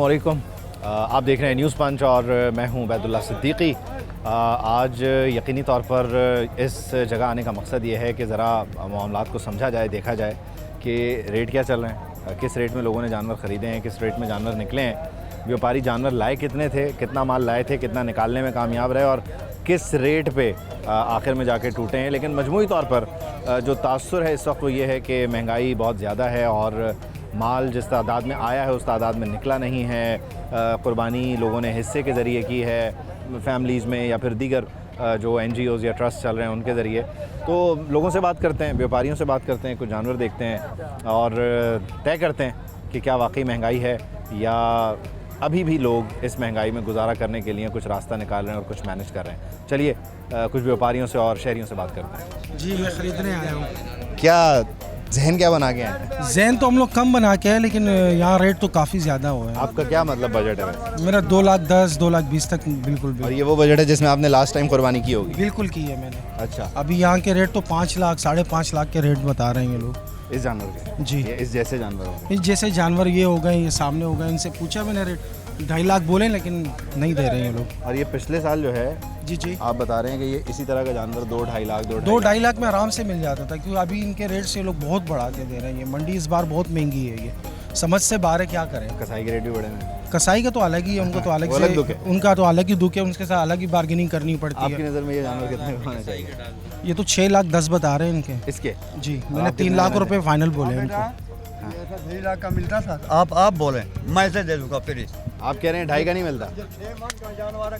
अस्सलामुअलैकुम। आप देख रहे हैं न्यूज़ पंच और मैं हूं उबैदुल्लाह सिद्दीकी। आज यकीनी तौर पर इस जगह आने का मकसद ये है कि ज़रा मामलात को समझा जाए, देखा जाए कि रेट क्या चल रहे हैं, किस रेट में लोगों ने जानवर ख़रीदे हैं, किस रेट में जानवर निकले हैं, व्यापारी जानवर लाए कितने थे, कितना माल लाए थे, कितना निकालने में कामयाब रहे और किस रेट पे आखिर में जाके टूटे हैं। लेकिन मजमूई तौर पर जो तासुर है इस वक्त वो ये है कि महंगाई बहुत ज़्यादा है और माल जिस तादाद में आया है उस तादाद में निकला नहीं है। कुर्बानी लोगों ने हिस्से के ज़रिए की है, फैमिलीज़ में या फिर दीगर जो NGOs या ट्रस्ट चल रहे हैं उनके ज़रिए। तो लोगों से बात करते हैं, व्यापारियों से बात करते हैं, कुछ जानवर देखते हैं और तय करते हैं कि क्या वाकई महंगाई है या अभी भी लोग इस महंगाई में गुजारा करने के लिए कुछ रास्ता निकाल रहे हैं और कुछ मैनेज कर रहे हैं। चलिए कुछ व्यापारियों से और शहरियों से बात करते हैं। जी, मैं ख़रीदने आया हूँ। क्या जहन क्या बना के हैं? जहन तो हम लोग कम बना के हैं, लेकिन यहाँ रेट तो काफ़ी ज़्यादा हुआ है। आपका क्या मतलब बजट है? मेरा 2,10,000 2,20,000 तक बिल्कुल और ये वो बजट है जिसमें आपने लास्ट टाइम कुर्बानी की होगी? बिल्कुल की है मैंने। अच्छा, अभी यहाँ के रेट तो 5 लाख 5.5 लाख के रेट बता रहे हैं ये लोग इस जानवर के? जी, ये इस जैसे जानवर हो? इस जैसे जानवर ये हो गए, ये सामने हो गए। इनसे पूछा मैंने रेट, 2.5 लाख बोले लेकिन नहीं दे रहे हैं ये लोग। और ये पिछले साल जो है जी जी, आप बता रहे हैं कि ये इसी तरह का जानवर 2-2.5 लाख 2.5 लाख में आराम से मिल जाता था, क्योंकि अभी इनके रेट से लोग बहुत बढ़ा के दे रहे हैं। ये मंडी इस बार बहुत महंगी है, ये समझ से बाहर है, क्या करें। कसाई के रेट भी बढ़े हैं? कसाई का तो अलग ही है, उनको तो अलग वो से अलग दुख है। उनका तो अलग ही दुख है, उनके साथ अलग ही बार्गेनिंग करनी पड़ती आपकी है। नज़र में ये जानवर कितने का होना चाहिए? ये तो 6,10,000 बता रहे हैं इनके। इसके जी, मैंने 3 लाख रुपए फाइनल बोले इनको। 2 लाख का मिलता था। आप बोले मैं से दे दूंगा फ्री। आप कह रहे हैं 2.5 का नहीं मिलता?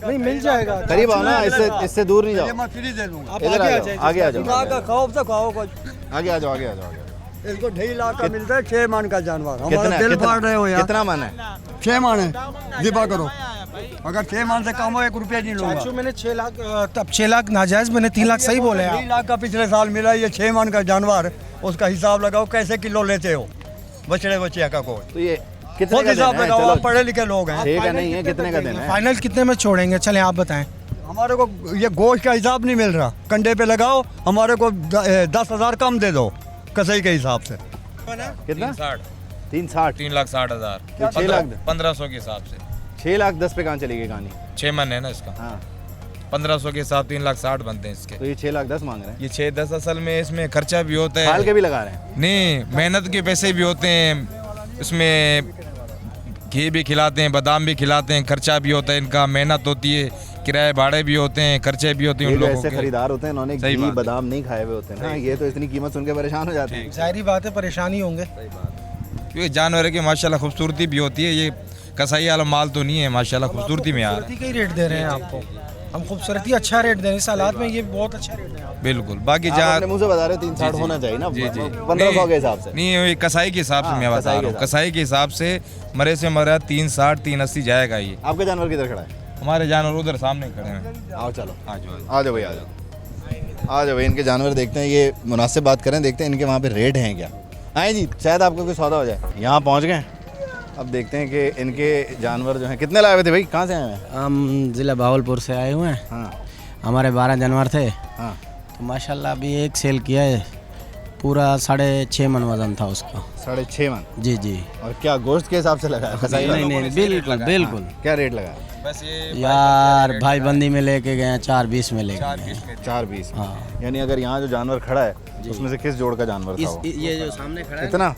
नहीं, मिल जाएगा। करीब आओ ना, इससे दूर नहीं जाओ। मैं फ्री दे दूंगा। आप इधर आगे आ आ जाओ, जाइए। आगे आ जाओ, का खाओ तो खाओ कुछ। आगे आ जाओ, आगे आ जाओ। इसको 2.5 लाख का मिलता है, 6 मन का जानवर। हमारा कितना दिल फाड़ रहे हो यार। कितना मन है? 6 मन है, दिबा करो। अगर 6 मन से कम हो 1 रुपया नहीं लूंगा। चाचू मैंने 6 लाख, तब 6 लाख नाजायज, मैंने 3 लाख सही बोले आप। 2 लाख का पिछले साल मिला, ये 6 मन का जानवर। उसका हिसाब लगाओ कैसे किलो लेते हो बछड़े बच्चिया का को। तो ये कितने खुद का हिसाब देना है? लगाओ, चलो, आप पढ़े लिखे लोग हैं। 6 का नहीं है, कितने का देना है? फाइनल कितने में छोड़ेंगे, चलें आप बताएं। हमारे को ये गोश्त का हिसाब नहीं मिल रहा, कंडे पे लगाओ। हमारे को 10,000 कम दे दो कसाई के हिसाब से। कितना? 360? 3,60,000 तो 6 लाख 1500 के हिसाब से 6,10,000 पे कहाँ चलेगी कहानी? 6 मन है ना इसका। हाँ, 1500 के हिसाब 3,60,000 बनते हैं इसके। तो ये 6,10,000 मांग रहे हैं। ये 6-10 असल में इसमें खर्चा भी होता खाल के है, भी लगा रहे हैं? नहीं मेहनत के पैसे भी होते हैं इसमें, घी भी खिलाते हैं, बादाम भी खिलाते हैं, खर्चा भी होता है इनका, मेहनत होती है, किराए भाड़े भी होते हैं, खर्चे भी होते हैं ये उन जो लोगों ऐसे के। खरीदार होते हैं इन्होंने सही घी बात है। बादाम नहीं खाए हुए होते हैं ना, ये तो इतनी कीमत सुन के परेशान हो जाते हैं। जाहिर बात है, परेशानी होंगे। क्योंकि जानवर की माशाल्लाह खूबसूरती भी होती है, ये कसाई वाला माल तो नहीं है, माशाल्लाह खूबसूरती में आ रहा है। खूबसूरती का ही रेट दे रहे हैं आपको हम, खूबसूरती अच्छा रेट दे रहे हैं। इस हालात में ये बहुत अच्छा रेट है। बिल्कुल, बाकी आप जहाँ अपने मुंह से बता रहे हो 360 होना चाहिए ना, जी जी 1500 के हिसाब से। नहीं, ये कसाई के हिसाब से हाँ, मैं बता कसाई रहा के हूँ, हिसाब कसाई के हिसाब से मरे से मरा 360 380 जाएगा ये। आपका जानवर किधर खड़ा है? हमारे जानवर उधर सामने खड़े हैं। आओ चलो, आ जाओ। आ जाओ भाई, आ जाओ, आ जाओ भाई। इनके जानवर देखते हैं, ये मुनासिब बात करें, देखते हैं इनके वहाँ पे रेट हैं क्या। आए जी, शायद आपको कोई सौदा हो जाए। यहाँ पहुँच गए, अब देखते हैं कि इनके जानवर जो हैं कितने लाए हुए थे भाई, कहाँ से आए हैं? हम ज़िला भावलपुर से आए हुए हैं। हाँ हमारे 12 जानवर थे, हाँ, तो माशाल्लाह अभी एक सेल किया है, पूरा 6.5 मन वजन था उसका। 6.5 मन? जी जी। और क्या गोश्त के हिसाब से लगाया? कसाई नहीं नहीं, बिल्कुल बिल्कुल। क्या रेट लगाया? बस ये यार भाई बंदी में लेके गए हैं, 420 में लेके गए हैं। 420? हाँ। यानी अगर यहाँ जो जानवर खड़ा है उसमें से किस जोड़ का जानवर था वो? ये जो सामने खड़ा है, इतना?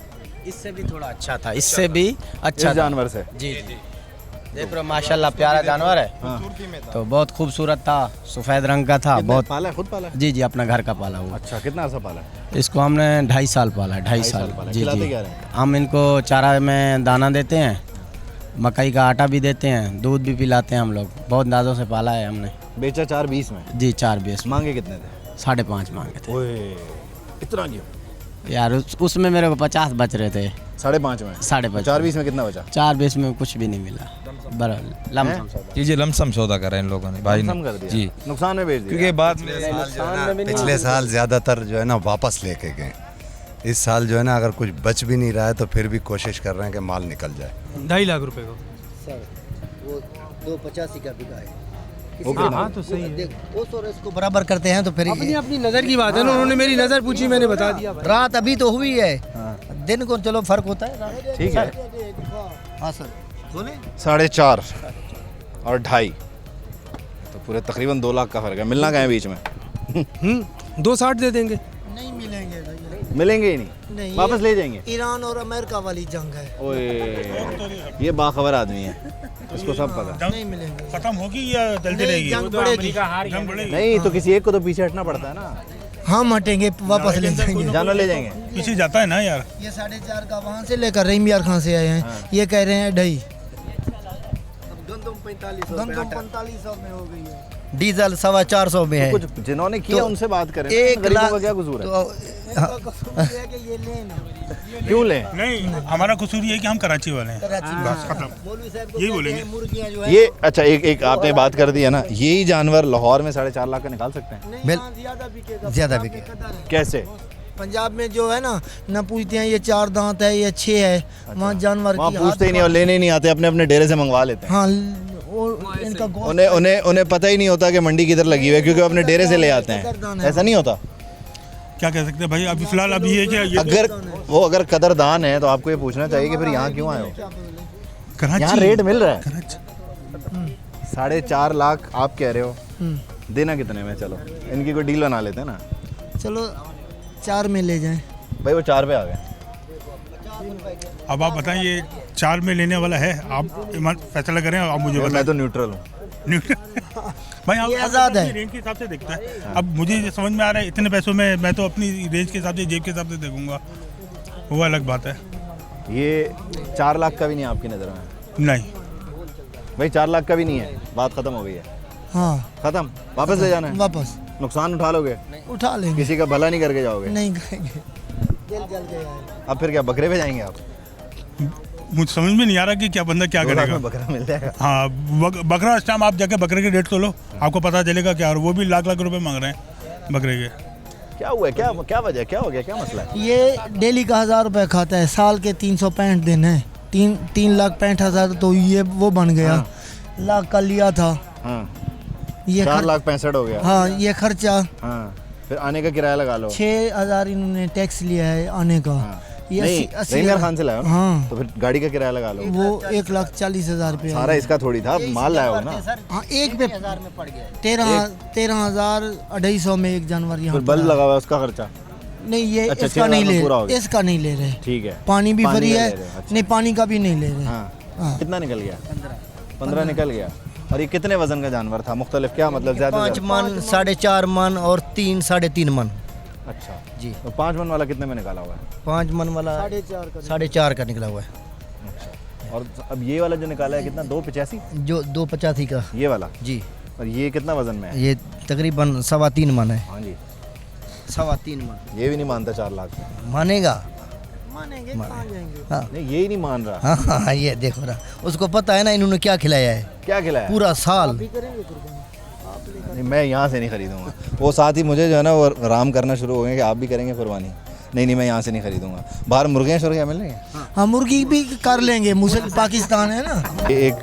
इससे भी थोड़ा अच्छा था, इससे भी अच्छा इस जानवर से? जी जी। देख रहे हो माशाल्लाह प्यारा जानवर है, हाँ। तो बहुत खूबसूरत था, सफ़ेद रंग का था बहुत। पाला है, खुद पाला है? जी जी, अपना घर का पाला हुआ। अच्छा, कितना अर्सा पाला है? इसको हमने 2.5 साल पाला है, 2.5 साल। पाला है। जी खिलाते जी। क्या रहे हैं? हम इनको चारा में दाना देते हैं, मकई का आटा भी देते हैं, दूध भी पिलाते हैं हम लोग। बहुत दादों से पाला है हमने। बेचा 420 में? जी 420। मांगे कितने थे? 5.5 मांगे थे। ओए, इतना क्यों? यार उसमें मेरे को 50 बच रहे थे। 5.5 में? 5.5। 420 में कितना बचा? 420 में कुछ भी नहीं मिला, बराबर लमसम सौदा। जी जी, लमसम सौदा करा इन लोगों ने भाई कम ने कर दिया? जी, नुकसान में बेच दिया? क्योंकि बाद में पिछले साल ज़्यादातर जो है ना वापस लेके गए। इस साल जो है ना अगर कुछ बच भी नहीं रहा है तो फिर भी कोशिश कर रहे हैं कि माल निकल जाए। 2.5 लाख रुपए को सर वो 285 का बिका है। हाँ तो सही है। वो तो इसको बराबर करते हैं तो फिर अपनी अपनी नज़र की बात है ना, उन्होंने मेरी नज़र पूछी, मैंने बता दिया। रात अभी तो हुई है, दिन को चलो फर्क होता है। ठीक है। हाँ सर, बोले 4.5 और 2.5, तो पूरे तकरीबन 2 लाख का फ़र्क है। मिलना कहाँ है बीच में? 2.60 दे देंगे। नहीं मिलेंगे भैया, मिलेंगे ही नहीं, नहीं वापस ले जाएंगे। ईरान और अमेरिका वाली जंग है, ओए ये बाखबर आदमी है, उसको सब पता है। नहीं मिलेंगे। खत्म होगी या चलती नहीं, रहेगी? जंग बढ़ेगी। जंग बढ़ेगी। नहीं तो किसी एक को तो पीछे हटना पड़ता है ना। हम हटेंगे वापस ले जाएंगे। जानवर ले जाएंगे। पीछे जाता है ना यार। ये 4.5 का वहाँ से लेकर रहीम यार खान से आए हैं, ये कह रहे हैं 2.5। गंदम 4500 में हो गई है, डीजल 425 में है। कुछ जिन्होंने किया तो उनसे बात करें, 1 गरीबों लाख का क्या कसूर है? क्यों लें? नहीं, हमारा कसूर ये है कि हम कराची वाले हैं। बस खत्म। यही बोलेंगे। मुर्गियाँ जो है ये अच्छा एक आपने बात कर दी है ना, यही जानवर लाहौर में 4.5 लाख का निकाल सकते हैं? ज्यादा बिके। कैसे? पंजाब में जो है ना पूछते हैं ये 4 दांत है, ये 6 है, वहाँ जानवर वहाँ की पूछते ही नहीं और लेने ही नहीं आते, अपने अपने डेरे से मंगवा लेते हैं। हाँ, और इनका गोश्त उन्हें उन्हें उन्हें पता ही नहीं होता कि मंडी किधर लगी हुई है, क्योंकि वो अपने डेरे से ले आते हैं। ऐसा नहीं होता? क्या कह सकते हैं भाई, अभी फिलहाल अभी ये क्या ये अगर कदरदान है तो आपको ये पूछना चाहिए कि फिर यहाँ क्यों आए हो? यहाँ कराची रेट मिल रहा है कराची 4.5 लाख, आप कह रहे हो देना कितने में? चलो इनकी कोई डील बना लेते हैं ना। चलो 4 में ले जाएं। भाई वो 4 पे आ गए। अब आप बताएं, ये 4 में लेने वाला है, आप फैसला करें, आप मुझे मैं बताएं। तो न्यूट्रल हूँ। भाई आप ये आज़ाद है। रेंज के हिसाब से देखता है। अब मुझे ये समझ में आ रहा है इतने पैसों में मैं तो अपनी रेंज के हिसाब से, जेब के हिसाब से देखूंगा, वो अलग बात है। ये 4 लाख का भी नहीं है आपकी नज़र में? नहीं, भाई 4 लाख का भी नहीं है, बात खत्म हो गई है। हाँ, खत्म, वापस ले जाना है। वापस नुकसान उठा लोगे? उठा लेंगे। किसी का भला नहीं करके जाओगे? नहीं करेंगे, दिल जल गया है। अब फिर क्या बकरे पे जाएंगे आप? मुझे समझ में नहीं आ रहा कि क्या बंदा क्या 2 लाख करेगा। में बकरा मिल जाएगा? हाँ, बकरा इस टाइम आप जाके बकरे के रेट तो लो, आपको पता चलेगा क्या। और वो भी लाख रुपए मांग रहे हैं बकरे के। क्या हुआ है? क्या वजह, क्या हो गया, क्या मसला है? ये डेली का 1000 रुपये खाता है, साल के 365 दिन है, 3,65,000 तो ये वो बन गया। लाख का लिया था, हाँ, ये 4,65,000 हो गया। हाँ, ये खर्चा हाँ, फिर आने का किराया लगा लो। 6,000 इन्होंने टैक्स लिया है आने का। हाँ। ये नहीं, 80 रहीम यार खान से लाया हो ना? हाँ, तो फिर गाड़ी का किराया लगा लो। वो 1,40,000 रुपये। सारा इसका थोड़ी था, माल लाया हो ना। हाँ, एक पे 13,250 में एक जानवर यहाँ फिर बल्ब लगा हुआ है, उसका खर्चा? नहीं, ये अच्छा, इसका 6,000 नहीं में पूरा हो ले, गया। इसका नहीं ले रहे। ठीक है, पानी भी फ्री का है, ले रहे हैं, अच्छा। नहीं पानी का भी नहीं ले रहे। हाँ। हाँ। कितना निकल गया? 15 निकल गया। और ये कितने वजन का जानवर था? मुख्तलिफ क्या मतलब? ज़्यादा 5 मन, 4.5 मन और 3, 3.5 मन। अच्छा जी। तो 5 मन वाला कितने में निकाला हुआ है? 5 मन वाला 4.5 का निकला हुआ है। और अब ये वाला जो निकाला है कितना? 2.85? जो 2.85 का। ये वाला? जी। और ये कितना वजन में है? ये तकरीबन 3.25 मन है। हाँ जी। 3.25 मन। ये भी नहीं मानता 4 लाख? मानेगा। हाँ, नहीं, ये ही नहीं मान रहा। हाँ, हाँ, ये देखो ना, उसको पता है ना इन्होंने क्या खिलाया है क्या खिलाया? पूरा साल। नहीं, मैं यहाँ से नहीं खरीदूंगा। वो साथ ही मुझे जो है ना वो आराम करना शुरू हो गए कि आप भी करेंगे कुर्बानी। नहीं, मैं यहाँ से नहीं खरीदूंगा। बाहर मुर्गे शुर्गे मिल रहे हैं? हाँ, मुर्गी भी कर लेंगे, पाकिस्तान है ना। ये एक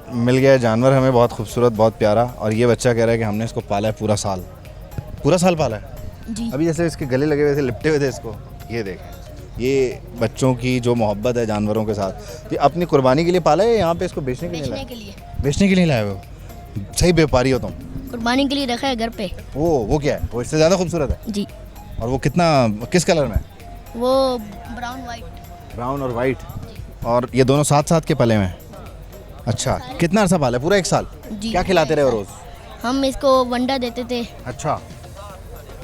मिल गया जानवर हमें, बहुत खूबसूरत, बहुत प्यारा। और ये बच्चा कह रहा है कि हमने इसको पाला है पूरा साल पाला है जी। अभी जैसे इसके गले लगे हुए थे, लिपटे हुए थे इसको। ये देखें, ये बच्चों की जो मोहब्बत है जानवरों के साथ, ये अपनी कुर्बानी के लिए पाला है, यहाँ पे इसको बेचने के लिए लाए? बेचने के लिए लाए हो? सही व्यापारी हो तुम। कुर्बानी के लिए रखा है घर पे। वो क्या है? वो इससे ज़्यादा खूबसूरत है? जी। और वो किस कलर में? वो ब्राउन वाइट। ब्राउन और वाइट। और ये दोनों साथ के पले में? अच्छा, कितना अर्सा पाला है? पूरा 1 साल? जी। क्या खिलाते रहे हो रोज़? हम इसको वंडा देते थे, अच्छा।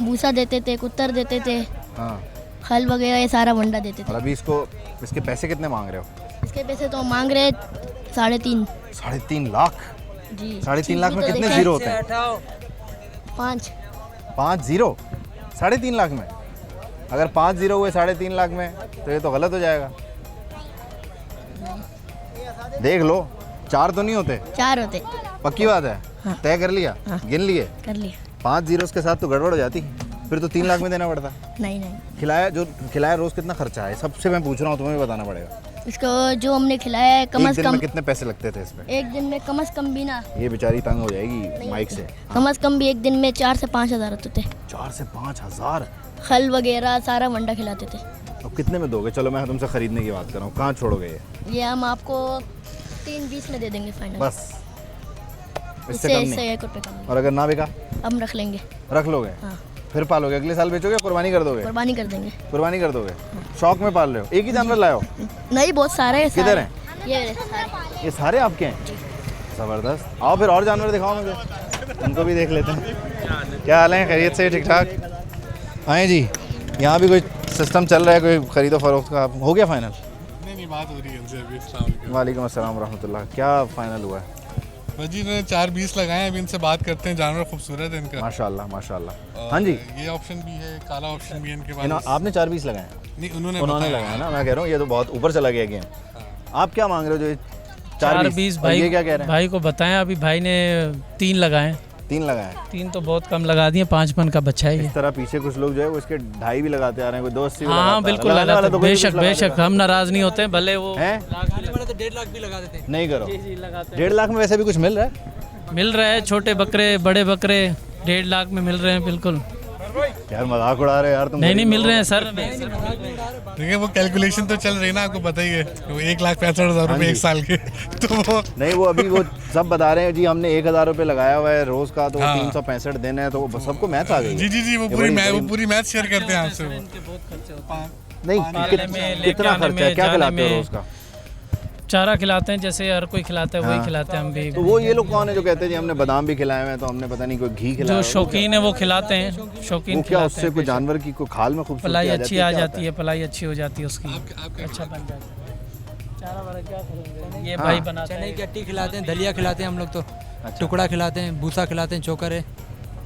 भूसा देते थे, कुत्तर देते थे, हाँ। खल वगैरह, ये सारा वंडा देते और थे। अभी इसके पैसे कितने मांग रहे हो? इसके पैसे तो मांग रहे 3.5। 3.5 लाख? जी। 3.5 लाख में कितने जीरो होते हैं? 5। 5 जीरो 3.5 लाख में? अगर 5 जीरो हुए 3.5 लाख में तो ये तो गलत हो जाएगा। देख लो, 4 तो नहीं होते? 4 होते। पक्की बात है? हाँ। तय कर लिया? हाँ। गिन लिए? कर लिया। 5 जीरो के साथ तो गड़बड़ हो जाती, फिर तो 3 लाख में देना पड़ता। नहीं। खिलाया रोज़ कितना खर्चा है? सबसे मैं पूछ रहा हूँ, तुम्हें भी बताना पड़ेगा। इसको जो हमने खिलाया है कम एक से दिन में कम, कितने पैसे लगते थे इसमें? एक दिन में कम से कम भी ना, ये बेचारी तंग हो जाएगी माइक से। कम से कम भी एक दिन में 4 से 5 हज़ार होते थे। 4 से 5 हज़ार? खल वगैरह सारा वंडा खिलाते थे। अब कितने में दोगे? चलो मैं तुमसे ख़रीदने की बात कर रहा हूँ, कहाँ छोड़ोगे ये? ये हम आपको 3:20 में दे देंगे फाइनल। बस इससे इससे कम इससे नहीं? 1 रुपये कम और अगर ना बिका हम रख लेंगे। रख लोगे? हाँ, फिर पालोगे? अगले साल बेचोगे, कुर्बानी कर दोगे? कुर्बानी कर देंगे। कुर्बानी कर दोगे? शौक में पाल रहे हो? एक ही जानवर लाए हो? नहीं, बहुत सारे हैं। किधर हैं? ये रहे सारे। ये सारे आपके हैं? ज़बरदस्त। आओ फिर और जानवर दिखाओ मुझे, उनको भी देख लेते हैं। क्या हाल है? खैरियत से? ठीक ठाक आए जी। यहाँ भी कोई सिस्टम चल रहा है, कोई खरीदो फरोख्त का? हो गया फाइनल? नहीं, बात हो रही है उनसे अभी। अस्सलाम वालेकुम। वालेकुम अस्सलाम रहमतुल्लाह। क्या फाइनल हुआ है? बस जी इन्होंने 4:20 लगाए हैं, अभी इनसे बात करते हैं। जानवर खूबसूरत है इनका। माशाल्लाह माशाल्लाह। और हाँ जी, ये ऑप्शन भी है, काला ऑप्शन भी है इनके पास। आपने 4:20 लगाए हैं? नहीं, उन्होंने लगाया ना, मैं कह रहा हूँ ये तो बहुत ऊपर चला गया गेम। आप क्या मांग रहे हो? जो 4:20 भाई, ये क्या कह रहे हैं? भाई को बताएं, अभी भाई ने 3 लगाए। 3 लगाए? 3 तो बहुत कम लगा दिए, 5 मन का बच्चा है ये। इस तरह पीछे कुछ लोग जो है वो इसके 2.5 भी लगाते आ रहे हैं, कोई 2.80 भी हाँ लगाता है। बिल्कुल लगाने वाला लगाते, तो कोई बेशक कुछ लगा बेशक, देता हम नाराज नहीं होते, भले वो है। वाले तो 1.5 लाख भी लगा देते। नहीं करो, जी लगाते 1.5 लाख में वैसे भी कुछ मिल रहा है? मिल रहा है, छोटे बकरे बड़े बकरे 1.5 लाख में मिल रहे हैं। बिल्कुल यार मजाक उड़ा रहे यार तुम। नहीं मिल रहे हैं सर। देखिए वो कैलकुलेशन तो चल रही है ना, आपको पता ही है। वो 1,65,000 रुपये एक साल के। तो वो नहीं, वो अभी वो सब बता रहे हैं जी हमने 1,000 रुपये लगाया हुआ है रोज का, तो हाँ। 365 दिन है, तो वो सबको मैथ आ गई है। जी वो ये पूरी मैथ शेयर करते हैं आपसे। नहीं, कितना खर्चा है? क्या खिलाते हो रोज का? चारा खिलाते हैं, जैसे हर कोई खिलाता है वही खिलाते हैं हम भी। तो वो ये लोग कौन है जो कहते हैं जी हमने बादाम भी खिलाए हुए हैं, तो हमने पता नहीं कोई घी खिलाया जो है? शौकीन है वो खिलाते हैं, शौकीन वो क्या खिलाते उससे हैं। कोई जानवर की कोई खाल में खूबसूरती पलाई अच्छी आ क्या जाती है, पलाई अच्छी हो जाती है उसकी, अच्छा बन जाता है। चारा वारा क्या करेंगे, ये भाई बनाते हैं। चने की अट्टी खिलाते हैं, दलिया खिलाते हैं हम लोग तो, टुकड़ा खिलाते हैं, भूसा खिलाते हैं, चोकर है।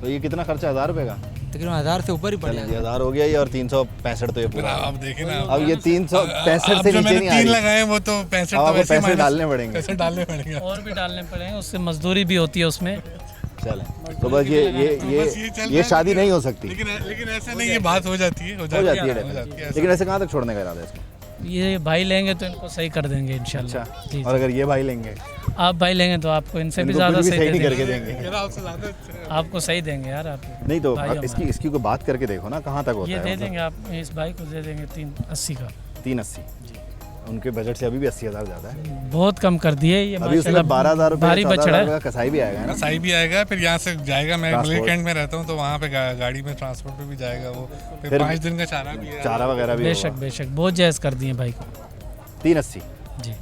तो ये कितना खर्चा? 1,000 रुपये का? तकरीबन 1000 से ऊपर ही पड़ चलें जी, जाएगा। 1000 हो गया ये, और 365 तो ये पूरा। अब देखें ना, अब ये 365 से नीचे नहीं आ 3 रही। लगाए वो तो 65 अब तो आपको वैसे पैसे डालने पड़ेंगे। पैसे डालने पड़ेंगे। और भी डालने पड़ेंगे, उससे मजदूरी भी होती है उसमें। चलें, तो बस ये शादी नहीं हो सकती। लेकिन ऐसा नहीं, ये बात हो जाती है। हो जाती है। लेकिन ऐसे कहाँ तक छोड़ने का इरादा है इसका? ये भाई लेंगे तो इनको सही कर देंगे इंशाल्लाह। अच्छा, जी, और अगर ये भाई लेंगे? आप भाई लेंगे तो आपको इनसे भी इनको ज़्यादा कुछ भी सही सही दे नहीं करके देंगे। देंगे। आपको सही देंगे यार आप। नहीं तो भाई हमारे। इसकी कोई बात करके देखो ना, कहाँ तक होता ये है? दे मतलब देंगे, आप इस भाई को दे देंगे 380 का। 380? उनके बजट से अभी भी 80,000 ज़्यादा है। बहुत कम कर दिए ये अभी उसमें माशाल्लाह, 12,000 रुपये भारी बछड़ा है। का कसाई भी आएगा ना? कसाई भी आएगा, फिर यहाँ से जाएगा। मैं ट्रांसपोर्ट। कैंट में रहता हूँ, तो वहाँ पे गाड़ी में ट्रांसपोर्ट पे भी जाएगा वो। फिर 5 दिन का चारा भी है। चारा वगैरह भी बेशक होगा। बेशक, बहुत जायज़ कर दिए भाई को। 380? जी,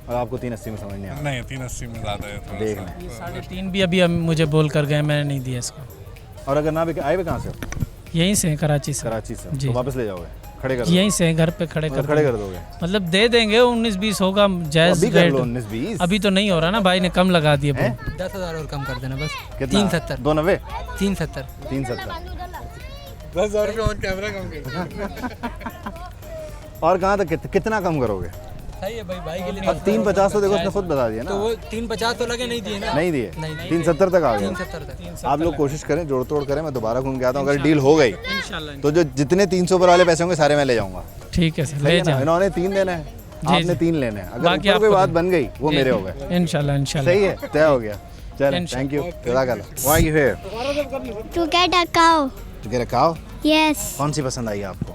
और आपको 380 में समझ नहीं आया? नहीं, 380 में ज़्यादा है थोड़ा देख सा। लें। 3.5 भी अभी मुझे बोल कर गए, मैंने नहीं दिया इसको। और अगर ना भी आए हुए कहाँ से? यहीं से हैं, कराची से। कराची से? जी। तो वापस ले जाओगे? खड़े कर यहीं से हैं, घर पे खड़े कर खड़े देंगे। कर दोगे? मतलब दे देंगे, 19-20 होगा जायज़ अभी कर रेट। लो 19-20। अभी तो नहीं हो रहा ना, भाई ने कम लगा दिए। हैं? 10,000 और कम कर देना बस। कितना? 370। 290? 370। 370? 10,000 रुपये और कैमरा कम कर। और कहाँ तक कितना कम करोगे? सही है भाई के लिए। अब 350 तो देखो उसने खुद बता दिया ना। तो वो 350 तो लगे नहीं दिए ना। नहीं दिए? नहीं। 370 तक आ गए। 370 तक। आप लोग कोशिश करें, जोड़ तोड़ करें, मैं दोबारा घूम के आता हूँ। अगर डील हो गई इंशाल्लाह। तो जो जितने 300 ऊपर वाले पैसे होंगे सारे मैं ले जाऊंगा। ठीक है सर, सही ले है ना? जाओ। इन्होंने 3 देना है, आपने 3 लेने हैं। अगर बाकी ऊपर कोई आपको बात दे- बन गई वो मेरे हो गए। इंशाल्लाह इंशाल्लाह। सही है, तय हो गया। चल, थैंक यू। जज़ाकल्लाह। Why you here? To get a cow. To get a cow? Yes, कौन सी पसंद आई आपको?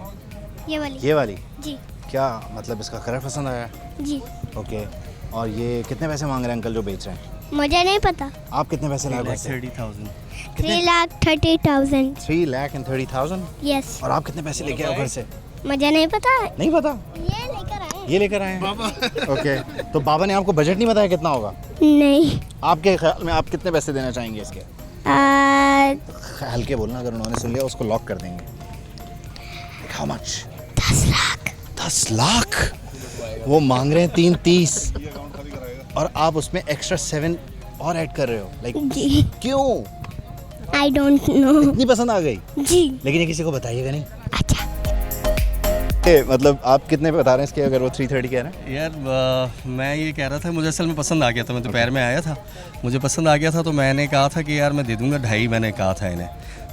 ये वाली। ये वाली? जी क्या मतलब इसका कलर पसंद आया? जी, ओके। और ये कितने पैसे मांग रहे हैं अंकल जो बेच रहे हैं? मुझे नहीं पता। आप कितने पैसे लाए? 30,000। 3,30,000। 3,30,000? यस, और आप कितने पैसे लेके आए घर से? मुझे नहीं पता। नहीं पता? ये लेकर आए। ये लेकर आए हैं? ओके। तो बाबा ने आपको बजट नहीं बताया कितना होगा? नहीं, आपके ख्याल में आप कितने पैसे देना चाहेंगे इसके? हल्के बोलना, अगर उन्होंने सुन लिया उसको लॉक कर देंगे। How much? 10 लाख। 10 लाख? वो मांग रहे हैं 330 और आप उसमें एक्स्ट्रा 7 और ऐड कर रहे हो। लाइक जी, क्यों? I don't know. इतनी पसंद आ गई? जी, लेकिन ये किसी को बताइएगा नहीं। अच्छा। मतलब आप कितने बता रहे हैं इसके, अगर वो 330 कह रहे हैं? यार मैं ये कह रहा था, मुझे असल में पसंद आ गया था। मैं दोपहर में आया था, मुझे पसंद आ गया था, तो मैंने कहा था कि यार मैं दे दूंगा 2.5। मैंने कहा था इन्हें,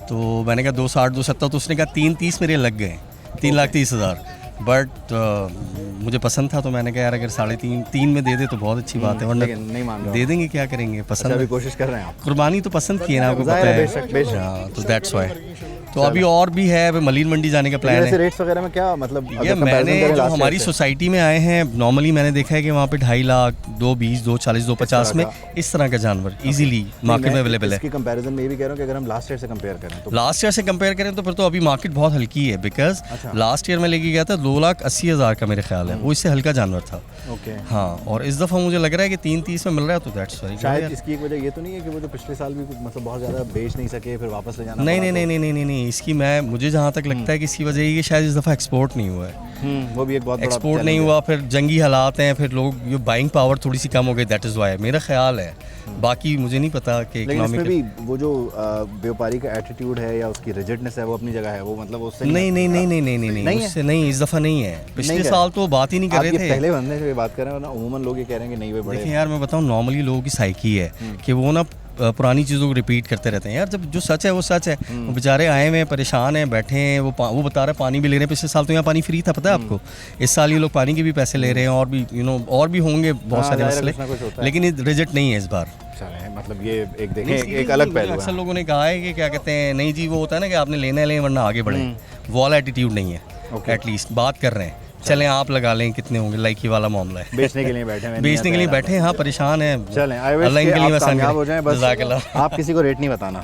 तो मैंने कहा 260 270, तो उसने कहा 330 मेरे लग गए, 3,30,000। बट मुझे पसंद था, तो मैंने कहा यार अगर 3.5 में दे दे तो बहुत अच्छी बात है, वरना लेकिन नहीं मान रहे हो। दे देंगे, क्या करेंगे, अच्छा, पसंद अभी है। कोशिश कर रहे हैं आप? कुर्बानी तो पसंद की है ना, आपको ज़ाहिर पता है, है। बेशक, बेशक। हाँ, तो दैट्स वाई। तो अभी और भी है, अभी मलिन मंडी जाने का प्लान है। रेट्स वगैरह में क्या मतलब ये मैंने जो हमारी सोसाइटी में आए हैं नॉर्मली मैंने देखा है कि वहाँ पे 2.5 लाख 2.20 2.40 2.50 में इस तरह का जानवर इजीली मार्केट में अवेलेबल है। इसकी कंपैरिजन में ये भी कह रहा हूँ कि अगर हम लास्ट ईयर से कंपेयर करें तो लास्ट ईयर से कंपेयर करें तो फिर तो अभी मार्केट बहुत हल्की है, बिकॉज लास्ट ईयर में लेके गया था 2,80,000 का मेरे ख्याल है, वो इससे हल्का जानवर था। ओके हाँ, और इस दफ़ा मुझे लग रहा है कि 3.30 में मिल रहा है, तो दैट्स वेरी शायद इसकी एक वजह ये तो नहीं है कि वो तो पिछले साल भी मतलब बहुत ज़्यादा बेच नहीं सके फिर वापस ले जाना नहीं नहीं नहीं नहीं नहीं नहीं इसकी मुझे जहाँ तक लगता है कि इसकी वजह ये शायद इस दफ़ा एक्सपोर्ट नहीं हुआ है। वो भी एक बहुत बड़ा एक्सपोर्ट नहीं हुआ, फिर जंगी हालात हैं, फिर लोग ये बाइंग पावर थोड़ी सी कम हो गई, दैट इज़ वाई मेरा ख्याल है। बाकी मुझे नहीं पता कि लेकिन इसमें भी वो जो व्यापारी का एटीट्यूड है या उसकी रिजिडनेस है वो अपनी जगह है, वो मतलब उससे नहीं नहीं नहीं नहीं नहीं नहीं नहीं उससे नहीं, इस दफ़ा नहीं है। पिछले साल तो बात ही नहीं कर रहे थे, पहले बंदे से बात कर रहे हैं ना, उमूमन लोग ये कह रहे हैं कि नहीं वे बड़े। देखिए यार मैं बताऊँ, नॉर्मली लोगों की साइकी है कि वो ना पुरानी चीज़ों को रिपीट करते रहते हैं यार। जब जो सच है वो सच है। वो बेचारे आए हुए हैं, परेशान हैं, बैठे हैं, वो बता रहे हैं पानी भी ले रहे हैं। पिछले साल तो यहाँ पानी फ्री था, पता है आपको। इस साल ये लोग पानी के भी पैसे ले रहे हैं, और भी और भी होंगे बहुत सारे मसले, लेकिन ये रिजल्ट नहीं है इस बार। मतलब ये एक देखें एक अलग पहलू है। अक्सर लोगों ने कहा है कि क्या कहते हैं, नहीं जी वो होता है ना कि आपने लेना है लें वरना आगे बढ़े, वो वाला एटीट्यूड नहीं है। एटलीस्ट बात कर रहे हैं, चलें आप लगा लें कितने होंगे, लाइक ये वाला मामला है। बेचने के लिए बैठे हैं, बेचने के लिए बैठे हैं, हाँ परेशान हैं। चलें अल्लाह इनके लिए कामयाब हो जाएं, बस आप किसी को रेट नहीं बताना,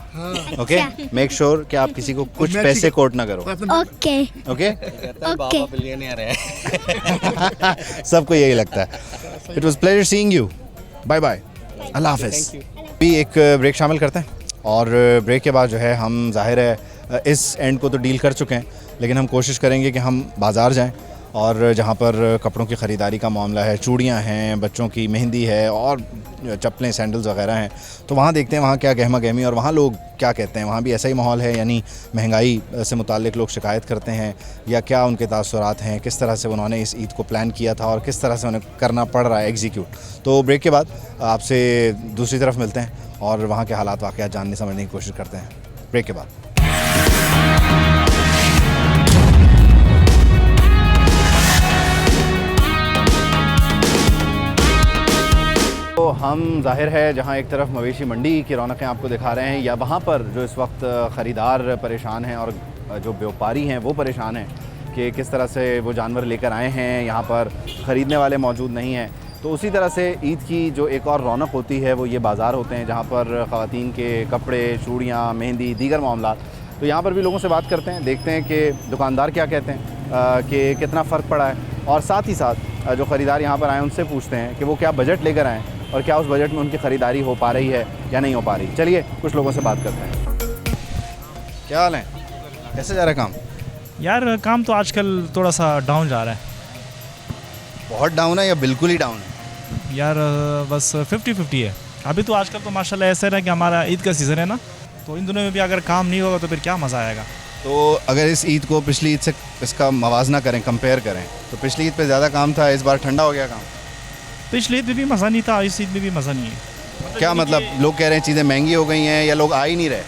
ओके। मेक श्योर कि आप किसी को कुछ पैसे कोट ना करो, ओके ओके। ओके बिलियनियर है। सबको यही लगता है। It was pleasure seeing you, bye bye, अल्लाह हाफिज़। भी एक ब्रेक शामिल करते हैं, और ब्रेक के बाद जो है हम ज़ाहिर है इस एंड को तो डील कर चुके हैं, लेकिन हम कोशिश करेंगे कि हम बाज़ार जाएं, और जहाँ पर कपड़ों की ख़रीदारी का मामला है, चूड़ियाँ हैं, बच्चों की मेहंदी है, और चप्पलें सैंडल्स वगैरह हैं, तो वहाँ देखते हैं वहाँ क्या गहमा गहमी और वहाँ लोग क्या कहते हैं। वहाँ भी ऐसा ही माहौल है, यानी महंगाई से मुताल्लिक लोग शिकायत करते हैं, या क्या उनके तासुरात हैं, किस तरह से उन्होंने इस ईद को प्लान किया था और किस तरह से उन्हें करना पड़ रहा है एग्जीक्यूट। तो ब्रेक के बाद आपसे दूसरी तरफ मिलते हैं और वहाँ के हालात वाक़यात जानने समझने की कोशिश करते हैं ब्रेक के बाद। तो हम जाहिर है जहाँ एक तरफ मवेशी मंडी की रौनकें आपको दिखा रहे हैं, या वहाँ पर जो इस वक्त ख़रीदार परेशान हैं और जो व्यापारी हैं वो परेशान हैं कि किस तरह से वो जानवर लेकर आए हैं, यहाँ पर ख़रीदने वाले मौजूद नहीं हैं। तो उसी तरह से ईद की जो एक और रौनक होती है वो ये बाज़ार होते हैं, जहाँ पर ख़वातीन के कपड़े, चूड़ियाँ, मेहंदी, दीगर मामलात। तो यहाँ पर भी लोगों से बात करते हैं, देखते हैं कि दुकानदार क्या कहते हैं कि कितना फ़र्क पड़ा है, और साथ ही साथ जो ख़रीदार यहाँ पर आए उनसे पूछते हैं कि वो क्या बजट लेकर आएँ और क्या उस बजट में उनकी ख़रीदारी हो पा रही है या नहीं हो पा रही। चलिए कुछ लोगों से बात करते हैं। क्या हाल है, कैसे जा रहा है काम? यार काम तो आजकल थोड़ा सा डाउन जा रहा है। बहुत डाउन है या बिल्कुल ही डाउन है? यार बस 50-50 है अभी तो। आजकल तो माशाल्लाह ऐसा है कि हमारा ईद का सीज़न है ना, तो इन दिनों में भी अगर काम नहीं होगा तो फिर क्या मज़ा आएगा। तो अगर इस ईद को पिछली ईद से इसका मवाजना करें, कंपेयर करें, तो पिछली ईद पे ज़्यादा काम था, इस बार ठंडा हो गया काम। पिछली ईद में भी मज़ा नहीं था, इस ईद में भी मज़ा नहीं है। क्या मतलब लोग कह रहे हैं चीज़ें महंगी हो गई हैं या लोग आ ही नहीं रहे?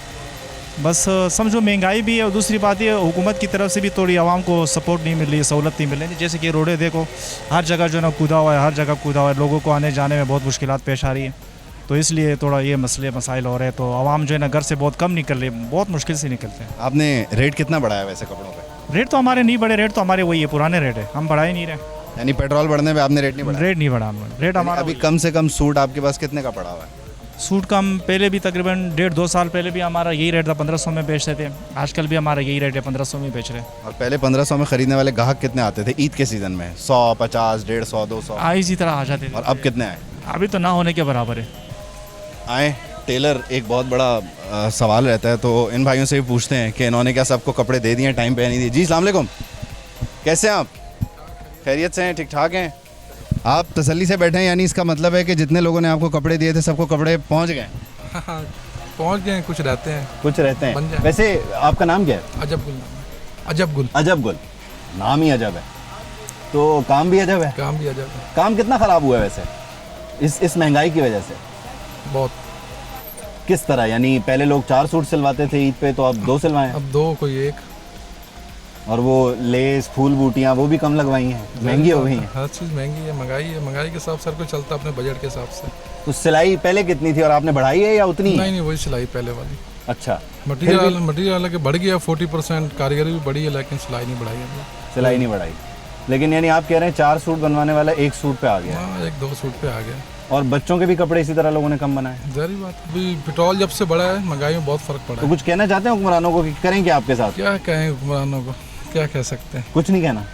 बस समझो महंगाई भी है, और दूसरी बात ये हुकूमत की तरफ से भी थोड़ी आवाम को सपोर्ट नहीं मिल रही है, सहूलत नहीं मिल रही है। जैसे कि रोडें देखो, हर जगह जो है ना कूदा हुआ है, हर जगह कूदा हुआ है, लोगों को आने जाने में बहुत मुश्किलात पेश आ रही है। तो इसलिए थोड़ा ये मसाइल हो रहे हैं, तो आवाम जो है ना घर से बहुत कम निकल रही है, बहुत मुश्किल से निकलते हैं। आपने रेट कितना बढ़ाया वैसे कपड़ों पे? रेट तो हमारे नहीं बढ़े, रेट तो हमारे वही है, पुराने रेट है, हम बढ़ा ही नहीं रहे। यानी पेट्रोल बढ़ने पे आपने रेट नहीं बढ़ाया? रेट नहीं बढ़ा, रेट हमारा अभी कम से कम सूट आपके पास कितने का पड़ा हुआ है? सूट का हम पहले भी तकरीबन 1.5-2 साल पहले भी हमारा यही रेट था, 1500 में बेचते थे। आजकल भी हमारा यही रेट है, 1500 में बेच रहे हैं। और पहले 1500 में ख़रीदने वाले ग्राहक कितने आते थे ईद के सीज़न में? 100, 50, 150, 200 इसी तरह आ जाते थे। और अब कितने आए? अभी तो ना होने के बराबर है। आए टेलर, एक बहुत बड़ा सवाल रहता है, तो इन भाइयों से भी पूछते हैं कि इन्होंने क्या सबको कपड़े दे दिए, टाइम पे नहीं दिए? जी अस्सलाम वालेकुम, कैसे हैं आप? खैरियत से हैं, ठीक ठाक हैं? आप तसल्ली से बैठे हैं, यानी इसका मतलब है कि जितने लोगों ने आपको कपड़े दिए थे सबको कपड़े पहुंच गए? पहुंच गए, कुछ रहते हैं, कुछ रहते हैं। वैसे आपका नाम क्या है? अजब गुल। अजब गुल। अजब गुल, नाम ही अजब है, तो काम भी अजब है। काम भी अजब है। काम कितना ख़राब हुआ है वैसे इस महंगाई की वजह से? बहुत। किस तरह? यानी पहले लोग 4 सूट सिलवाते थे ईद पे, तो अब 2 सिलवाएं? अब 2, कोई 1। और वो लेस, फूल बूटियाँ वो भी कम लगवाई हैं, महंगी हो गई हैं। हर चीज़ महंगी है, महंगाई के हिसाब से हर कोई चलता अपने बजट के हिसाब से। तो सिलाई पहले कितनी थी और आपने बढ़ाई है या उतनी? नहीं, वही सिलाई पहले वाली। अच्छा, मटेरियल हालांकि बढ़ गया 40%, कारीगरी भी बढ़ी है लेकिन सिलाई नहीं बढ़ाई है। सिलाई नहीं बढ़ाई, लेकिन यानी आप कह रहे हैं 4 सूट बनवाने वाला 1 सूट पे आ गया। हाँ, 1-2 सूट पे आ गया। और बच्चों के भी कपड़े इसी तरह लोगों ने कम बनाए। जारी बात, अभी पेट्रोल जब से बढ़ा है महंगाई में बहुत फ़र्क पड़ा तो है। कुछ कहना चाहते हैं हुक्मरानों को कि करें क्या आपके साथ? क्या कहें हुक्मरानों को, क्या कह सकते हैं, कुछ नहीं कहना,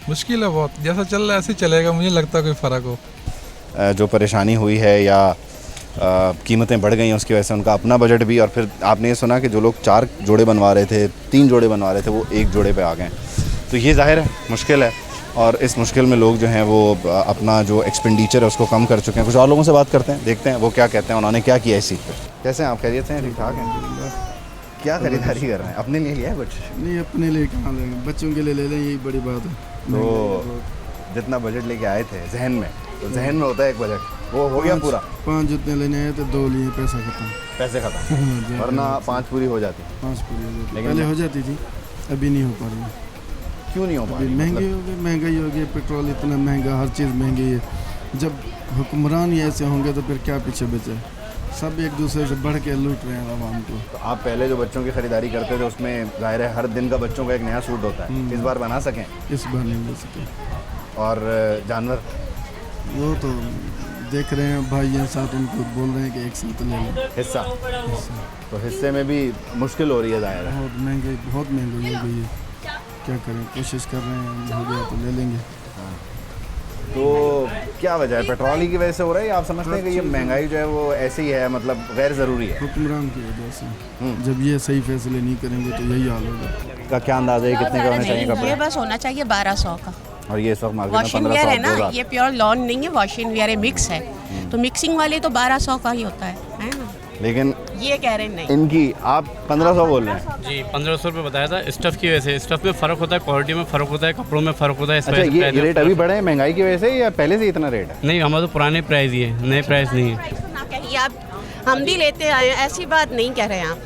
मुश्किल है बहुत। जैसा चल रहा है ऐसे ही चलेगा, मुझे लगता है कोई फ़र्क हो। जो परेशानी हुई है या कीमतें बढ़ गई हैं उसकी वजह से उनका अपना बजट भी, और फिर आपने ये सुना कि जो लोग 4 जोड़े बनवा रहे थे, 3 जोड़े बनवा रहे थे, वो 1 जोड़े पे आ गए। तो ये जाहिर है मुश्किल है, और इस मुश्किल में लोग जो हैं वो अपना जो एक्सपेंडिचर है उसको कम कर चुके हैं। कुछ और लोगों से बात करते हैं, देखते हैं वो क्या कहते हैं, उन्होंने क्या किया इस चीज़ पे। कैसे हैं आप? खैरियत से हैं? ठीक ठाक हैं? क्या खरीदारी कर रहे हैं? अपने लिए लिया है कुछ? नहीं, अपने लिए कहाँ लेंगे, बच्चों के लिए ले लें, यही बड़ी बात है। तो जितना बजट लेके आए थे जहन में, तो जहन में होता है एक बजट, वो हो गया पूरा? 5 जितने लेने आए थे 2 लिए, पैसा खत्म। पैसे खत्म, वरना 5 पूरी हो जाती। 5 पूरी हो जाती, लेकिन पहले हो जाती थी, अभी नहीं हो पा रही। क्यों नहीं हो पा रही? महंगी हो गई, महंगाई हो गई, पेट्रोल इतना महंगा, हर चीज़ महंगी है। जब हुक्मरान ही ऐसे होंगे तो फिर क्या पीछे बचे? सब एक दूसरे से बढ़ के लूट रहे हैं आवाम को। तो आप पहले जो बच्चों की खरीदारी करते थे उसमें जाहिर है हर दिन का बच्चों का एक नया सूट होता है, इस बार बना सकें? इस बार नहीं ले सके। और जानवर वो तो देख रहे हैं भाई ये साथ, उनको बोल रहे हैं कि एक साथ ले लें हिस्सा। तो हिस्से में भी मुश्किल हो रही है जाहिर है। बहुत महंगाई हो गई है, क्या करें, कोशिश कर रहे हैं, हो गया तो ले लेंगे। तो क्या वजह है? पेट्रोल ही की वजह से हो रहा है या आप समझते हैं कि ये महंगाई जो है वो ऐसे ही है, मतलब गैर ज़रूरी है? हुक्मरान की वजह से। जब ये सही फैसले नहीं करेंगे तो यही हाल होगा। का क्या अंदाज़ा है कितने का होना चाहिए कपड़े? ये बस होना चाहिए 1200 का। और ये सब मार्केट में वॉशिंग वेयर है ना, ये प्योर लॉन नहीं है, वॉशिंग वेयर है, मिक्स है। तो मिक्सिंग वाले तो 1200 का ही होता है ना। लेकिन ये कह रहे हैं नहीं, इनकी आप 1500 बोल रहे हैं? जी 1500 रुपये बताया था। स्टफ़ की वजह से, स्टफ़ में फ़र्क होता है, क्वालिटी में फ़र्क होता है, कपड़ों में फ़र्क होता है। अच्छा, ये रेट अभी बढ़े हैं महंगाई की वजह से या पहले से इतना रेट है? नहीं, हमारा तो पुराने प्राइस ही है, नए प्राइस नहीं है। ना कहिए आप, हम भी लेते आए हैं, ऐसी बात नहीं कह रहे हैं आप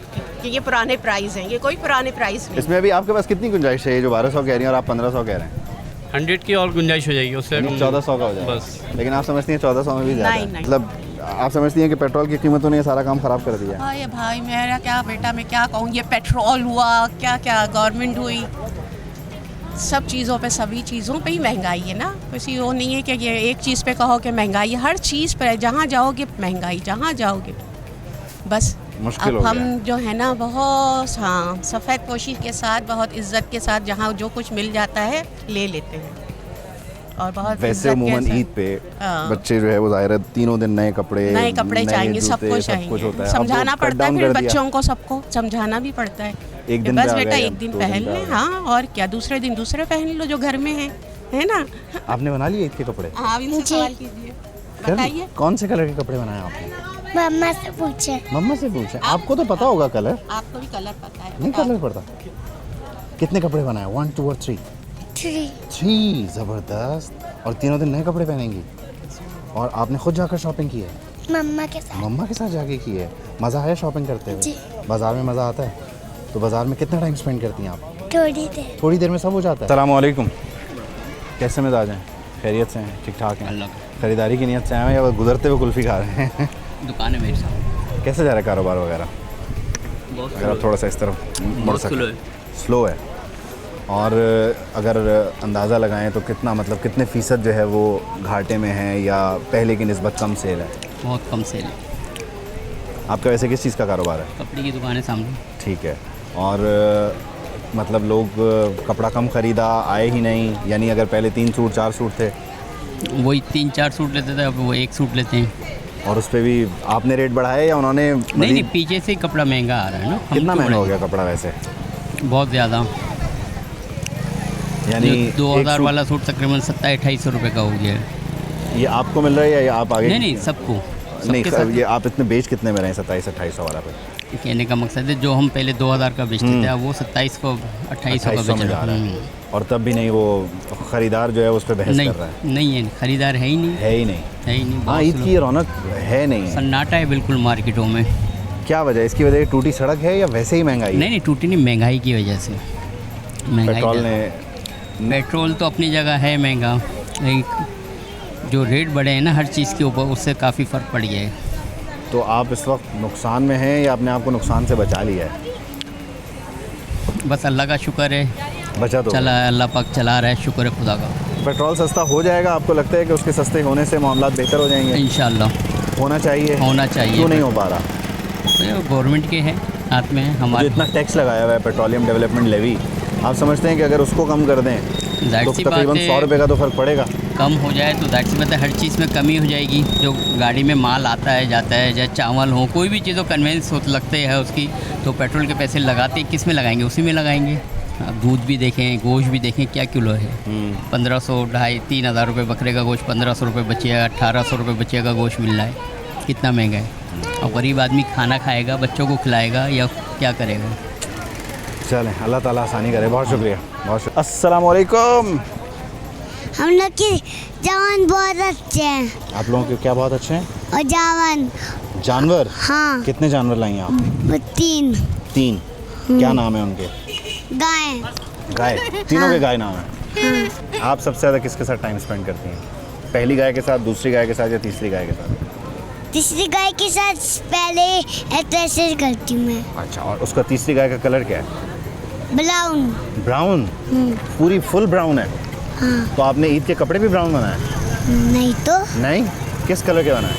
कि ये पुराने प्राइस हैं, ये कोई पुराने प्राइस नहीं। इसमें अभी आपके पास कितनी गुंजाइश है? जो 1200 कह रही हैं और आप 1500 कह रहे हैं। 100 की और गुंजाइश हो जाएगी, उससे 1400 का हो जाएगा बस। लेकिन आप समझती हैं 1400 में भी ज़्यादा है? नहीं। मतलब आप समझती हैं कि पेट्रोल की कीमतों ने ये सारा काम ख़राब कर दिया? हाँ, ये भाई मेरा क्या बेटा, मैं क्या कहूँ, ये पेट्रोल हुआ, क्या क्या गवर्नमेंट हुई, सब चीज़ों पे, सभी चीज़ों पे ही महंगाई है ना। किसी वो नहीं है कि ये एक चीज़ पे कहो कि महंगाई है, हर चीज़ पे जहाँ जाओगे महंगाई, जहाँ जाओगे बस। मुश्किल अब हो हम गया। जो है ना बहुत, हाँ, सफ़ेद पोशी के साथ, बहुत इज्जत के साथ जहाँ जो कुछ मिल जाता है ले लेते हैं, और बहुत वैसे अमूमन ईद पे बच्चे जो है वो जाहिर है तीनों दिन नए कपड़े चाहिए, सबको चाहिए, समझाना पड़ता है फिर बच्चों को, सबको समझाना भी पड़ता है। एक दिन बस बेटा एक दिन पहन ले, हाँ, और क्या, दूसरे दिन दूसरे पहन लो जो घर में है ना। आपने बना लिए ईद के कपड़े? हाँ, इनसे सवाल कीजिए, बताइए। कौन से कलर के कपड़े बनाए आपने? मम्मा से पूछे। मम्मा से पूछे? आपको तो पता होगा कलर। आपको भी कलर पता है? नहीं कलर पता। कितने कपड़े बनाए? 1, 2 और 3? 3। ज़बरदस्त। और तीनों दिन नए कपड़े पहनेंगी? और आपने खुद जाकर शॉपिंग की है? मम्मा के साथ। मम्मा के साथ जाके की है। मज़ा आया शॉपिंग करते हुए? बाज़ार में मज़ा आता है? तो बाज़ार में कितना टाइम स्पेंड करती हैं आप? थोड़ी देर में सब हो जाता है। अस्सलाम वालेकुम, कैसे मिजाज हैं? खैरियत से हैं? ठीक ठाक हैं? खरीदारी की नियत से आए हैं या गुजरते हुए कुल्फ़ी खा रहे हैं? दुकान है मेरे साथ। कैसे जा रहा है कारोबार वगैरह? अगर आप थोड़ा सा इस तरफ मुड़ सकें। स्लो है। और अगर अंदाज़ा लगाएं तो कितना, मतलब कितने फ़ीसद जो है वो घाटे में है या पहले की निस्बत कम सेल है? बहुत कम सेल है। आपका वैसे किस चीज़ का कारोबार है? कपड़े की दुकान है सामने। ठीक है। और मतलब लोग कपड़ा कम ख़रीदा, आए ही नहीं, यानी अगर पहले 3 सूट 4 सूट थे, वही 3-4 सूट लेते थे, अब वो 1 सूट लेते हैं। और उस पर भी आपने रेट बढ़ाए या उन्होंने? नहीं, पीछे से कपड़ा महंगा आ रहा है ना। कितना महंगा हो गया कपड़ा वैसे? बहुत ज़्यादा, यानी 2000 वाला सूट तकरीबन 2700-2800 रुपये का हो गया है। ये आपको मिल रहा है या आप आगे? नहीं, सबको। नहीं, ये आप इतने बेच कितने में रहे हैं 2700-2800 वाला पे? कहने का मकसद है जो हम पहले 2000 का बेचते थे, अब वो 2700-2800 का बेच रहा है। और तब भी नहीं, वो ख़रीदार जो है उस पर बहस कर रहा है? नहीं है, ख़रीदार है ही नहीं। है ही नहीं। हाँ, ईद की रौनक है नहीं, सन्नाटा है बिल्कुल मार्केटों में। क्या वजह है? इसकी वजह टूटी सड़क है या वैसे ही महंगाई? नहीं, टूटी नहीं, महंगाई की वजह से। पेट्रोल तो अपनी जगह है महंगा, लेकिन जो रेट बढ़े हैं ना हर चीज़ के ऊपर, उससे काफ़ी फ़र्क पड़ गया है। तो आप इस वक्त नुकसान में हैं या अपने आप को नुकसान से बचा लिया है? बस अल्लाह का शुक्र है, बचा तो चला है, अल्लाह पाक चला रहा है, शुक्र है खुदा का। पेट्रोल सस्ता हो जाएगा? आपको लगता है कि उसके सस्ते होने से मामला बेहतर हो जाएंगे? इंशाल्लाह होना चाहिए। होना चाहिए। क्यों नहीं हो पा रहा? गवर्नमेंट के हैं हाथ में है हमारे। जितना टैक्स लगाया हुआ है पेट्रोलियम डेवलपमेंट लेवी, आप समझते हैं कि अगर उसको कम कर दें तो तकरीबन 100 रुपये का तो फ़र्क पड़ेगा? कम हो जाए तो जाहिर सी बात है हर चीज़ में कमी हो जाएगी। जो गाड़ी में माल आता है जाता है, चाहे चावल हो, कोई भी चीज़ हो, कन्वेंस हो लगते हैं उसकी, तो पेट्रोल के पैसे लगाते किस में लगाएंगे? उसी में लगाएंगे। दूध भी देखें, गोश्त भी देखें, क्या किलो है? 1500, 2,500-3,000 रुपये बकरे का गोश्त, 1500 रुपये बचेगा, 1800 रुपये बचेगा गोश्त मिल रहा है। कितना महंगा है। और गरीब आदमी खाना खाएगा, बच्चों को खिलाएगा या क्या करेगा? चलें, अल्लाह ताला आसानी करे। बहुत शुक्रिया, बहुत शुक्रिया। अस्सलाम वालेकुम। हम लोग के जवान बहुत अच्छे हैं। आप लोगों के क्या बहुत अच्छे हैं? और जवान जानवर? हाँ। कितने जानवर लाई हैं आपने? वो 3। 3? क्या नाम है उनके? गाय। गाय? तीनों हाँ। के गाय नाम है? हाँ। आप सबसे ज़्यादा किसके साथ टाइम स्पेंड करती हैं? पहली गाय के साथ, दूसरी गाय के साथ या तीसरी गाय के साथ? तीसरी गाय के साथ पहले एक्सरसाइज करती हूँ मैं। अच्छा, और उसका तीसरी गाय का कलर क्या है? ब्राउन। ब्राउन? पूरी फुल ब्राउन है? हाँ। तो आपने ईद के कपड़े भी ब्राउन बनाए? नहीं तो। नहीं? किस कलर के बनाए?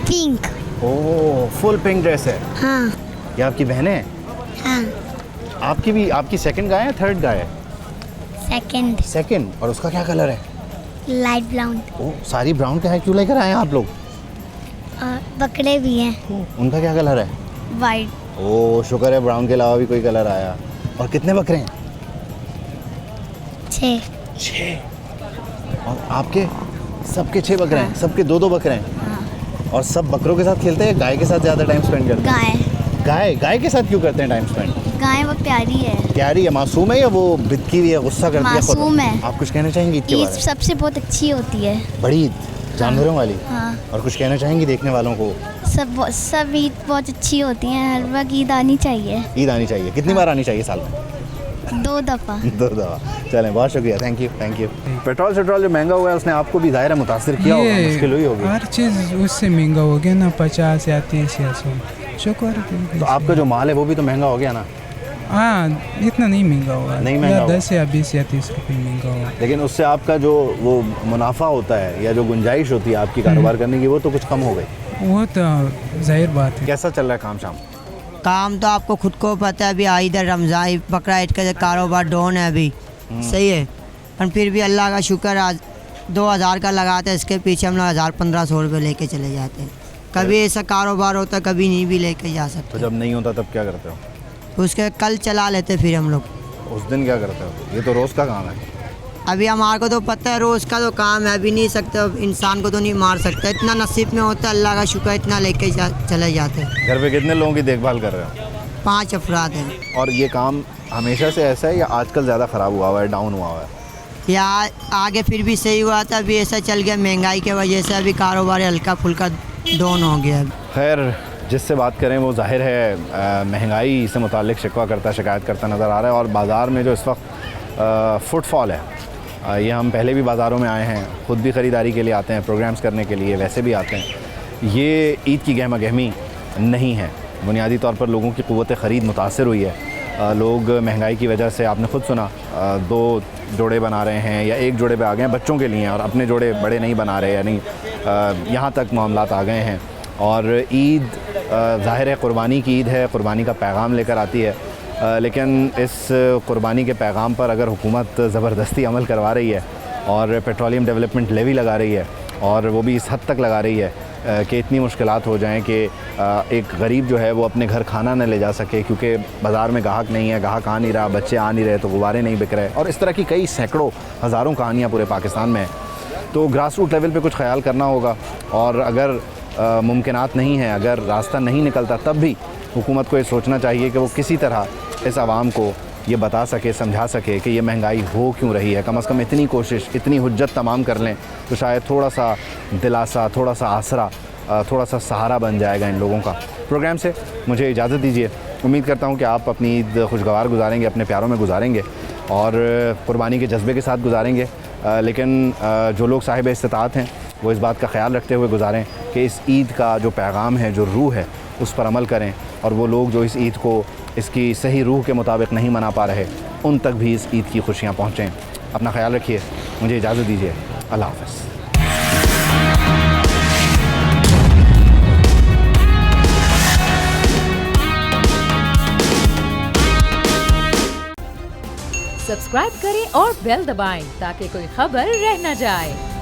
पिंक। ओह, फुल पिंक ड्रेस है? हाँ। ये आपकी बहनें हैं? हाँ। आपकी भी, आपकी सेकंड गाय है थर्ड गाय है? सेकंड। सेकंड। और उसका क्या कलर है? Light brown. ओह, सारी ब्राउन गाय क्यों लेकर आए हैं आप लोग? और बकरे भी हैं। उनका क्या कलर है? वाइट। ओह, शुक्र है ब्राउन के अलावा भी कोई कलर आया। और कितने बकरे हैं? 6। 6? और आपके सबके 6 बकरे हैं? सबके 2-2 बकरे हैं? हाँ। और सब बकरों के साथ खेलते हैं, गाय के साथ ज़्यादा टाइम स्पेंड करते हैं? गाय। गाय के साथ क्यों करते हैं टाइम स्पेंड? गाय वो प्यारी है। प्यारी है? मासूम है या वो बिदकी हुई है, गुस्सा करती है? मासूम है। आप कुछ कहना चाहेंगे ईद के ईद बारे में? सबसे बहुत अच्छी होती है। बड़ी ईद जानवरों वाली? हाँ। और कुछ कहना चाहेंगे देखने वालों को? सब ईद बहुत अच्छी होती हैं। हर वक्त ईद आनी चाहिए। ईद आनी चाहिए। कितनी बार आनी चाहिए साल में? 2 दफ़ा। 2 दफ़ा। चलें, बहुत शुक्रिया, thank you, thank you. Petrol जो महंगा हुआ है उसने आपको भी ज़ाहिर है मुतासिर किया होगा, मुश्किल हुई होगी? हर चीज़ उससे महंगा हो गया ना, 50 या 30 या 100। शुक्र। तो आपका जो माल है वो भी तो महंगा हो गया ना? हाँ, इतना नहीं महंगा होगा। नहीं महंगा होगा। 10 या 20 या 30 रुपये महंगा होगा। लेकिन उससे आपका जो वो मुनाफा होता है या जो गुंजाइश होती है आपकी कारोबार करने की, वो तो कुछ कम हो गई। वो तो जाहिर बात है। कैसा चल रहा है काम शाम? काम तो आपको खुद को पता है, अभी इधर रमज़ान बकरा ईद का कारोबार डाउन है अभी। सही है, पर फिर भी अल्लाह का शुक्र, आज 2000 का लगाते हैं, इसके पीछे हम लोग 1000-1500 रुपये लेके चले जाते हैं। कभी ऐसा कारोबार होता है, कभी नहीं भी लेके जा सकते। तो जब नहीं होता तब क्या करते हो? उसके कल चला लेते फिर हम लोग। उस दिन क्या करते हो? ये तो रोज़ का काम है। अभी हमारे को तो पता है रोज़ का तो काम है, अभी नहीं सकते, इंसान को तो नहीं मार सकते। इतना नसीब में होता है, अल्लाह का शुक्र, इतना लेके चले जाते हैं। घर पे कितने लोगों की देखभाल कर रहे हो? 5 अफराद हैं। और ये काम हमेशा से ऐसा है या आजकल ज़्यादा ख़राब हुआ हुआ है, डाउन हुआ हुआ है? या आगे फिर भी सही हुआ था, अभी ऐसा चल गया महंगाई की वजह से, अभी कारोबार हल्का फुल्का डाउन हो गया। खैर, जिससे बात करें वो जाहिर है महंगाई से मुताल्लिक शिकवा करता, शिकायत करता नज़र आ रहा है। और बाज़ार में जो इस वक्त फुटफॉल है, ये हम पहले भी बाज़ारों में आए हैं, ख़ुद भी ख़रीदारी के लिए आते हैं, प्रोग्राम्स करने के लिए वैसे भी आते हैं। ये ईद की गहमा गहमी नहीं है। बुनियादी तौर पर लोगों की क़ुव्वत ख़रीद मुतासिर हुई है। लोग महंगाई की वजह से, आपने ख़ुद सुना, 2 जोड़े बना रहे हैं या 1 जोड़े पे आ गए हैं बच्चों के लिए, और अपने जोड़े बड़े नहीं बना रहे, यानी यहाँ तक मामलात आ गए हैं। और ईद ज़ाहिर है क़ुरबानी की ईद है, क़ुरबानी का पैगाम लेकर आती है, लेकिन इस क़ुरबानी के पैगाम पर अगर हुकूमत ज़बरदस्ती अमल करवा रही है और पेट्रोलियम डेवलपमेंट लेवी लगा रही है, और वो भी इस हद तक लगा रही है कि इतनी मुश्किलात हो जाएं कि एक गरीब जो है वो अपने घर खाना न ले जा सके क्योंकि बाज़ार में गाहक नहीं है, गाहक आ नहीं रहा, बच्चे आ नहीं रहे, तो गुब्बारे नहीं बिक रहे, और इस तरह की कई सैकड़ों हज़ारों कहानियाँ पूरे पाकिस्तान में हैं। तो ग्रास रूट लेवल पे कुछ ख्याल करना होगा, और अगर मुमकिनात नहीं है, अगर रास्ता नहीं निकलता, तब भी हुकूमत को ये सोचना चाहिए कि वो किसी तरह इस आवाम को ये बता सके, समझा सके कि ये महंगाई हो क्यों रही है। कम से कम इतनी कोशिश, इतनी हुज्जत तमाम कर लें तो शायद थोड़ा सा दिलासा, थोड़ा सा आसरा, थोड़ा सा सहारा बन जाएगा इन लोगों का। प्रोग्राम से मुझे इजाज़त दीजिए। उम्मीद करता हूँ कि आप अपनी ईद खुशगवार गुजारेंगे, अपने प्यारों में गुजारेंगे और क़ुरबानी के जज्बे के साथ गुजारेंगे। लेकिन जो लोग साहिब इस्तिताअत हैं वो इस बात का ख्याल रखते हुए गुजारें कि इस ईद का जो पैगाम है, जो रूह है, उस पर अमल करें, और वो लोग जो इस ईद को इसकी सही रूह के मुताबिक नहीं मना पा रहे, उन तक भी इस ईद की खुशियाँ पहुँचें। अपना ख्याल रखिए, मुझे इजाज़त दीजिए, अल्लाह हाफ़िज़। सब्सक्राइब करें और बेल दबाएं ताकि कोई खबर रह न जाए।